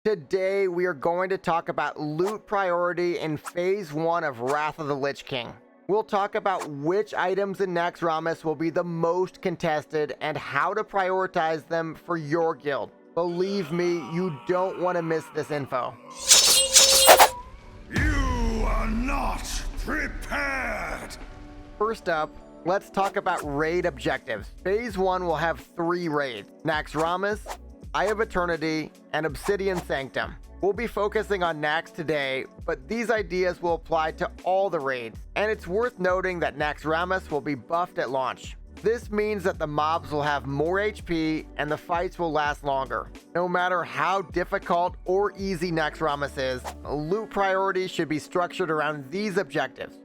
Today we are going to talk about loot priority in Phase 1 of Wrath of the Lich King. We'll talk about which items in Naxxramas will be the most contested and how to prioritize them for your guild. Believe me, you don't want to miss this info. You are not prepared! First up, let's talk about raid objectives. Phase 1 will have 3 raids: Naxxramas, Eye of Eternity, and Obsidian Sanctum. We'll be focusing on Naxx today, but these ideas will apply to all the raids, and it's worth noting that Naxxramas will be buffed at launch. This means that the mobs will have more HP and the fights will last longer. No matter how difficult or easy Naxxramas is, loot priority should be structured around these objectives.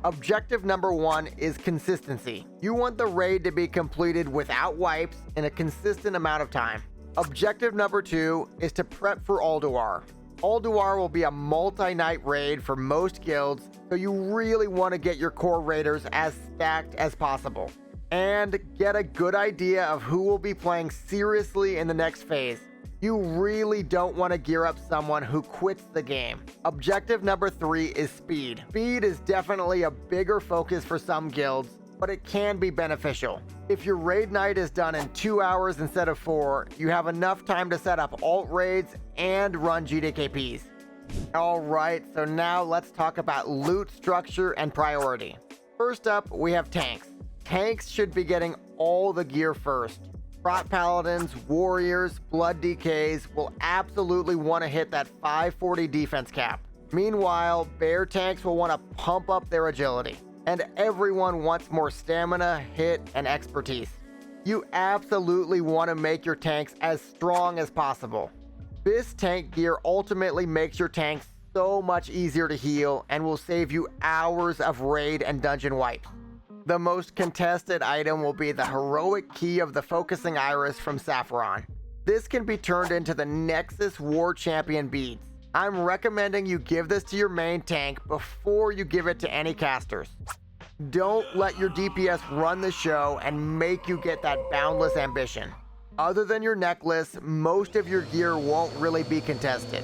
Objective number 1 is consistency. You want the raid to be completed without wipes in a consistent amount of time. Objective number 2 is to prep for Ulduar. Ulduar will be a multi-night raid for most guilds, so you really want to get your core raiders as stacked as possible. And get a good idea of who will be playing seriously in the next phase. You really don't want to gear up someone who quits the game. Objective number 3 is speed. Speed is definitely a bigger focus for some guilds, but it can be beneficial. If your raid night is done in 2 hours instead of 4, you have enough time to set up alt raids and run GDKPs. Alright, so now let's talk about loot structure and priority. First up, we have tanks. Tanks should be getting all the gear first. Prot Paladins, Warriors, Blood DKs will absolutely want to hit that 540 defense cap. Meanwhile, Bear tanks will want to pump up their agility. And everyone wants more stamina, hit, and expertise. You absolutely want to make your tanks as strong as possible. This tank gear ultimately makes your tanks so much easier to heal and will save you hours of raid and dungeon wipes. The most contested item will be the heroic key of the focusing iris from Saffron. This can be turned into the Nexus War Champion beads. I'm recommending you give this to your main tank before you give it to any casters. Don't let your DPS run the show and make you get that boundless ambition. Other than your necklace, most of your gear won't really be contested.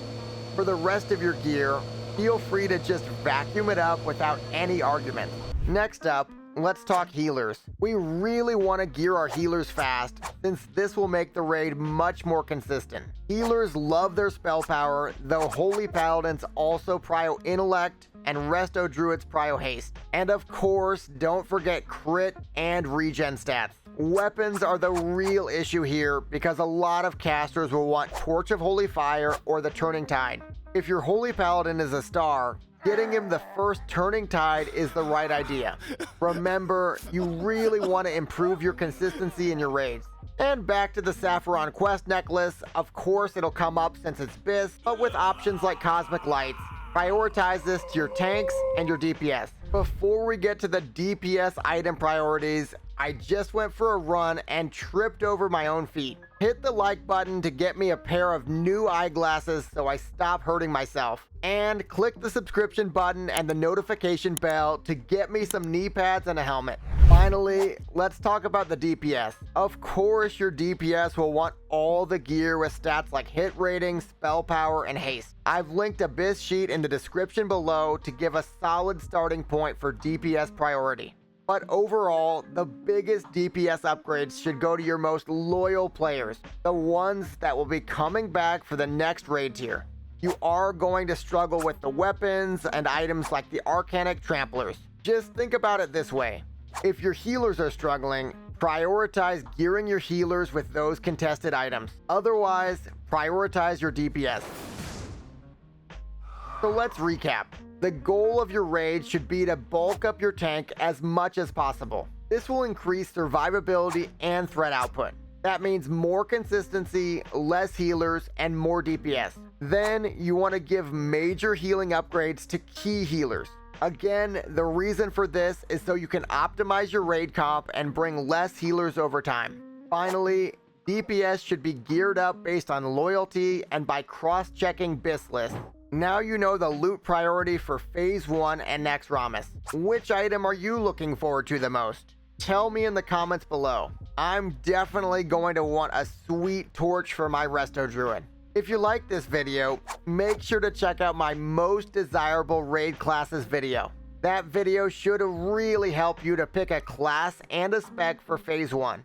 For the rest of your gear, feel free to just vacuum it up without any argument. Next up, let's talk healers. We really want to gear our healers fast, since this will make the raid much more consistent. Healers love their spell power, though Holy Paladins also prio Intellect, and Resto Druids prio Haste. And of course, don't forget crit and regen stats. Weapons are the real issue here, because a lot of casters will want Torch of Holy Fire or the Turning Tide. If your Holy Paladin is a star, getting him the first Turning Tide is the right idea. Remember, you really want to improve your consistency in your raids. And back to the Saffron Quest necklace. Of course it'll come up since it's BIS, but with options like Cosmic Lights. Prioritize this to your tanks and your DPS. Before we get to the DPS item priorities, I just went for a run and tripped over my own feet. Hit the like button to get me a pair of new eyeglasses so I stop hurting myself. And click the subscription button and the notification bell to get me some knee pads and a helmet. Finally, let's talk about the DPS. Of course, your DPS will want all the gear with stats like hit rating, spell power, and haste. I've linked a BIS sheet in the description below to give a solid starting point for DPS priority. But overall, the biggest DPS upgrades should go to your most loyal players, the ones that will be coming back for the next raid tier. You are going to struggle with the weapons and items like the Arcanic Tramplers. Just think about it this way. If your healers are struggling, prioritize gearing your healers with those contested items. Otherwise, prioritize your DPS. So let's recap. The goal of your raid should be to bulk up your tank as much as possible. This will increase survivability and threat output. That means more consistency, less healers, and more DPS. Then you want to give major healing upgrades to key healers. Again, the reason for this is so you can optimize your raid comp and bring less healers over time. Finally, DPS should be geared up based on loyalty and by cross-checking BIS lists. Now you know the loot priority for Phase 1 and Naxxramas. Which item are you looking forward to the most? Tell me in the comments below. I'm definitely going to want a sweet torch for my Resto Druid. If you like this video, make sure to check out my most desirable raid classes video. That video should really help you to pick a class and a spec for phase 1.